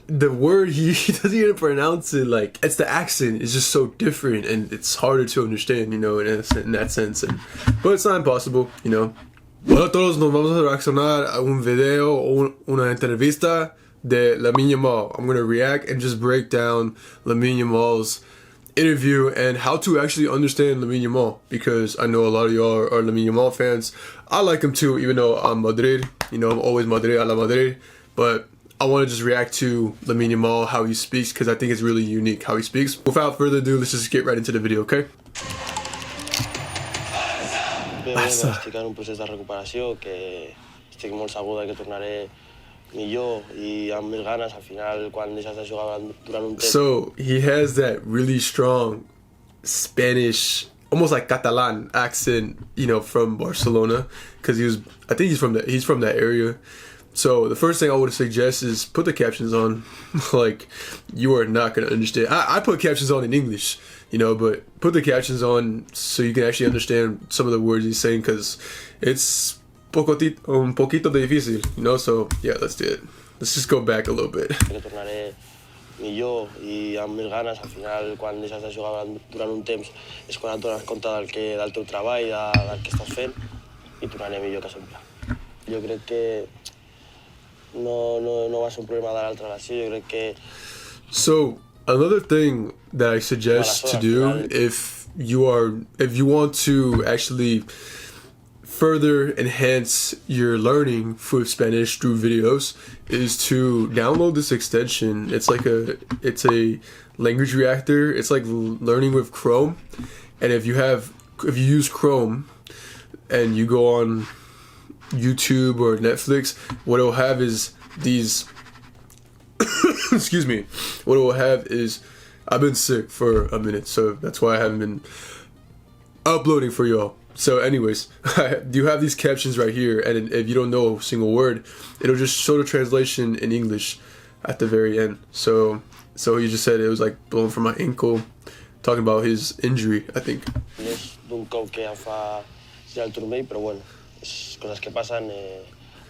The word, he doesn't even pronounce it, like, it's the accent, it's just so different, and it's harder to understand, you know, in that sense, but it's not impossible, you know. Bueno, todos nos vamos a reaccionar a un video o una entrevista de Lamine Yamal. I'm gonna react and just break down Lamine Yamal's interview and how to actually understand Lamine Yamal, because I know a lot of y'all are Lamine Yamal fans. I like him too, even though I'm Madrid, you know, I'm always Madrid, a la Madrid, but I want to just react to Lamine Yamal, how he speaks, because I think it's really unique how he speaks. Without further ado, let's just get right into the video, okay? Estic en un procés de recuperació que estic molt segur que tornaré millor i amb més ganes al final quan deixes de jugar durant un temps. So he has that really strong Spanish, almost like Catalan accent, you know, from Barcelona, because I think he's from that area. So the first thing I would suggest is put the captions on. Like, you are not gonna understand. I put captions on in English, you know, but put the captions on so you can actually understand some of the words he's saying, because it's un poquito difícil, you know. So yeah, let's do it. Let's just go back a little bit. Tornaré millor i amb més ganes. Al final, quan deixes de jugar durant un temps, és quan et dones compte del teu treball, del que estàs fent, i tornaré millor que sempre. Jo crec que no va ser un problema de l'altra lesió. Jo crec que... So another thing that I suggest to do if you want to actually further enhance your learning for Spanish through videos is to download this extension. It's a language reactor. It's like learning with Chrome. And if you use Chrome and you go on YouTube or Netflix, what it'll have is these excuse me, what it will have is, I've been sick for a minute, so that's why I haven't been uploading for y'all. So anyways, you have these captions right here, and if you don't know a single word, it'll just show the translation in English at the very end. So he just said it was like blown from my ankle, talking about his injury, I think.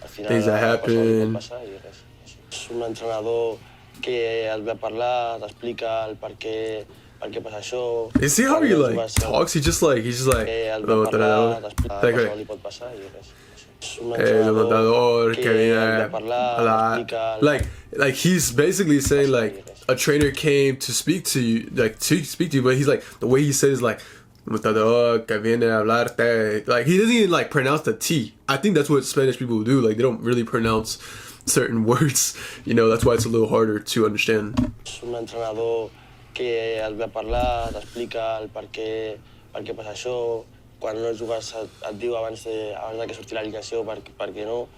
Things that happen. És un entrenador que et ve a parlar, t'explica el per què passa això. You see how he like talks? He's just like li pot passar i res. És un entrenador que ve a parlar, t'explica. Like he's basically saying like a trainer came to speak to you, but he's like, the way he says like que viene a hablarte. Like, he doesn't even like pronounce the T. I think that's what Spanish people do. Like, they don't really pronounce certain words, you know. That's why it's a little harder to understand. És un entrenador que et ve a parlar, t'explica el per què passa això. Quan no jugues et diu abans que surti l'alineació perquè no.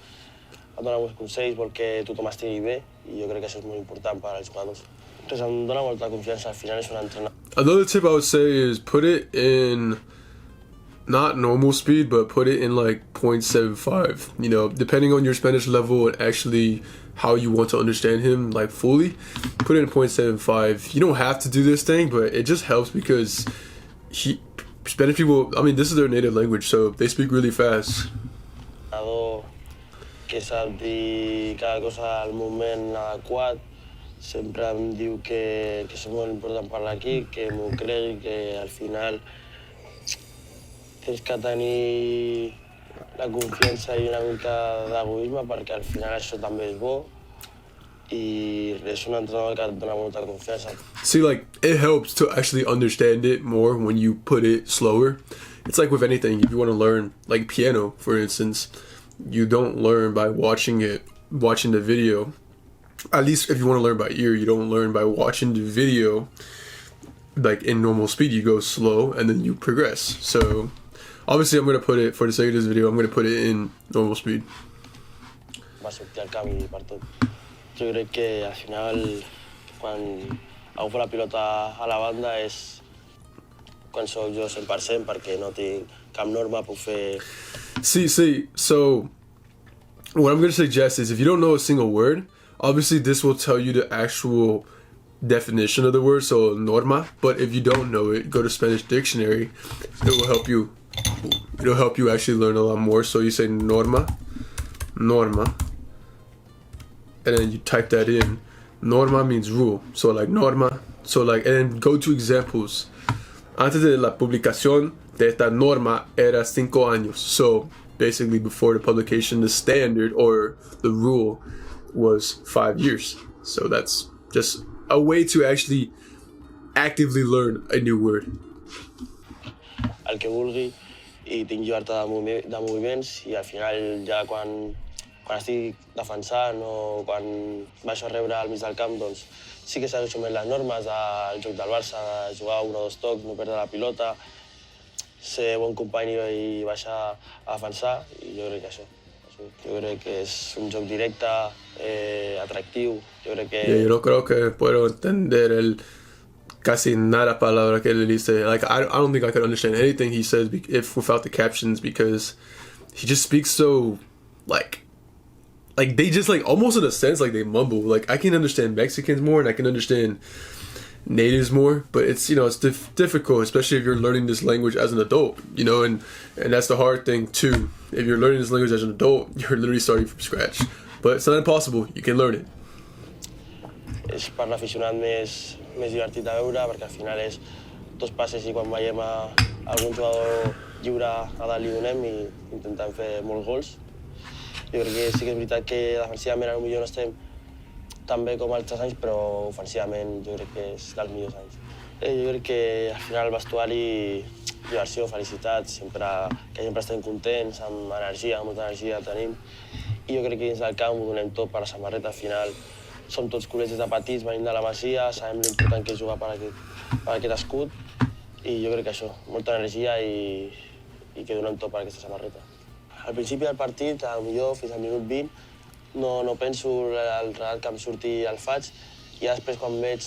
Et dona molts consells, vol que tothom estigui bé, i jo crec que això és molt important per als jugadors. Entonces, em dona molta confiança. Al final és un entrenador. Another tip I would say is put it in not normal speed, but put it in like 0.75, you know, depending on your Spanish level and actually how you want to understand him, like fully, put it in 0.75. You don't have to do this thing, but it just helps because Spanish people, I mean, this is their native language, so they speak really fast. Que sap dir cada cosa al moment adequat. Sempre em diu que és molt important parlar aquí, que m'ho cregui, que al final tens que tenir la confiança i una mica d'egoisme, perquè al final això també és bo, i és un entrenador que et dona molta confiança. See, like, it helps to actually understand it more when you put it slower. It's like with anything, if you want to learn, like piano, for instance, you don't learn by watching the video. At least if you want to learn by ear, you don't learn by watching the video like in normal speed. You go slow and then you progress. So obviously I'm going to put it, for the sake of this video, I'm going to put it in normal speed. Va sortir al camp i per tot. Jo crec que al final quan agafo la pilota a la banda és quan soc jo 100%, perquè no tinc cap norma, puc fer... See, so what I'm going to suggest is, if you don't know a single word, obviously this will tell you the actual definition of the word, so norma, but if you don't know it, go to Spanish dictionary. It'll help you actually learn a lot more. So you say norma, and then you type that in. Norma means rule. So like norma. So like, and then go to examples. Antes de la publicación de esta norma era 5 años. So basically before the publication, the standard or the rule was 5 years. So that's just a way to actually actively learn a new word. El que vulgui i tinc llibertat de moviments i al final ja quan estic defensant o quan baixo a rebre al mig del camp, doncs sí que segueixo més les normes del joc del Barça, de jugar 1 o 2 tocs, no perdre la pilota, ser bon company i baixar a defensar, i jo crec que això. Yo creo que es un joc directe, atractiu. Yo creo que... Yo no creo que puedo entender el casi nada palabra que él dice. Like, I don't think I could understand anything he says if without the captions, because he just speaks so, like they just, like, almost in a sense, like, they mumble. Like, I can understand Mexicans more and I can understand natives more, but it's, you know, it's difficult, especially if you're learning this language as an adult, you know, and that's the hard thing too. If you're learning this language as an adult, you're literally starting from scratch, but it's not impossible. You can learn it. És per l'aficionat més divertit de veure, perquè al final és 2 passes i quan veiem algun jugador lliure a dalt li donem i intentem fer molts gols. Jo crec que sí que és veritat que defensivament potser no estem tan bé com altres anys, però ofensivament jo crec que és dels millors anys. Jo crec que al final el vestuari, diversió, felicitat, que sempre estem contents, amb energia, amb molta energia tenim. I jo crec que dins del camp ho donem tot per la samarreta. Al final som tots col·legis de petits, venim de la Masia, sabem l'important que és jugar per aquest escut, i jo crec que això, molta energia i que donem tot per aquesta samarreta. Al principi del partit, potser fins al minut 20, no penso el real que em surti el faig, i després quan veig...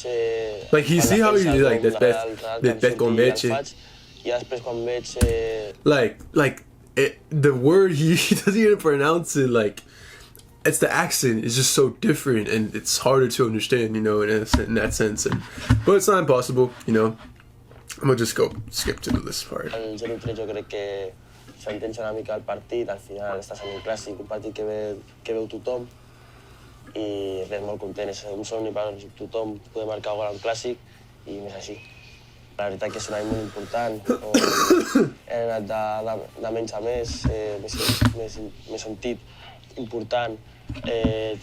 Like, you see how he, like, that con leche? I després quan veig... The word, he doesn't even pronounce it, like, it's the accent is just so different and it's harder to understand, you know, in that sense. But it's not impossible, you know. I'm gonna just go skip to this part. El 0-3 jo crec que s'entens una mica el partit, al final estàs en un clàssic, un partit que veu tothom, i res, molt content, és un somni per tothom poder marcar gol en clàssic, i més així. La veritat que és un any molt important, hem anat de menys a més, més sentit, important,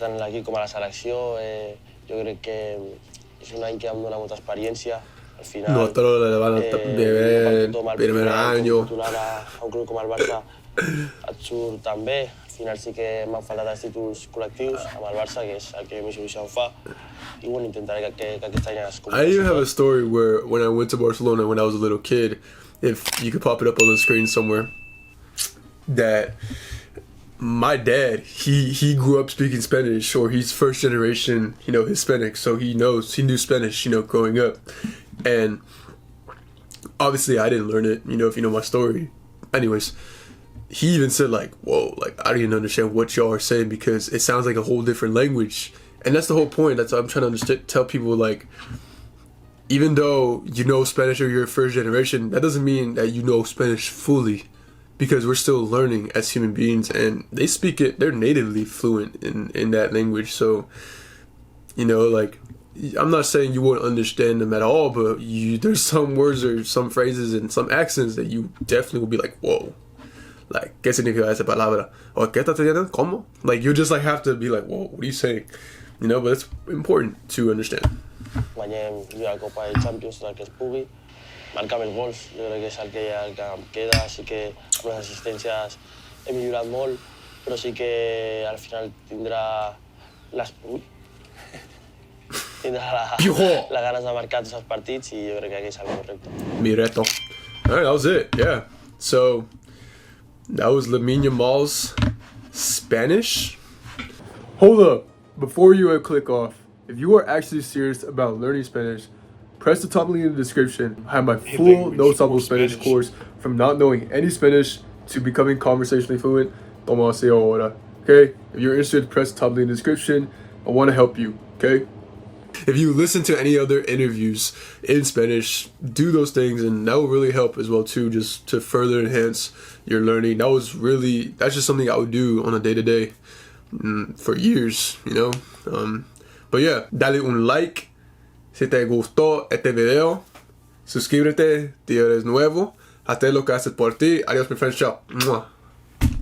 tant l'equip com a la selecció. Jo crec que és un any que em dona molta experiència. Al final, nosotros le van a beber el primer año. A un club com el Barça et surt tan bé. Al final sí que m'han faltat els títols col·lectius amb el Barça, que és el que més il·lusió em fa. I bueno, intentaré que aquest any es compleixi. I even have a story where when I went to Barcelona when I was a little kid, if you could pop it up on the screen somewhere, that my dad, he grew up speaking Spanish, or he's first generation, you know, Hispanic, so he knew Spanish, you know, growing up. And obviously I didn't learn it, you know, if you know my story. Anyways, he even said, like, whoa, like, I didn't understand what y'all are saying because it sounds like a whole different language. And that's the whole point. That's what I'm trying to tell people, like, even though you know Spanish or you're first generation, that doesn't mean that you know Spanish fully, because we're still learning as human beings, and they speak it, they're natively fluent in that language. So, you know, like, I'm not saying you won't understand them at all, but there's some words or some phrases and some accents that you definitely will be like, whoa, like, ¿qué significa esa palabra? Or ¿qué estás diciendo? ¿Cómo? Like, you just, like, have to be like, whoa, what are you saying? You know, but it's important to understand. Guanyem la Copa de Champions, el que es pugui, marcar més gols, jo crec que és el que em queda. Sí que amb les assistències he millorat molt, però sí que al final tindrà les ganes de marcar tots els partits, i jo crec que aquí és el correcte. Mi reto. All right, that was it. Yeah. So that was Lamine Yamal's Spanish. Hold up. Before you click off, if you are actually serious about learning Spanish, press the top link in the description. I have my full No Sabo Spanish course from not knowing any Spanish to becoming conversationally fluent. Toma así ahora. Okay? If you're interested, press the top link in the description. I want to help you. Okay? If you listen to any other interviews in Spanish, do those things, and that will really help as well too, just to further enhance your learning. That's just something I would do on a day-to-day. for years, you know. But yeah, dale un like si te gustó este video. Suscríbete si eres nuevo. Haz lo que haces por ti. Adiós, mi friend. Chao. Mua.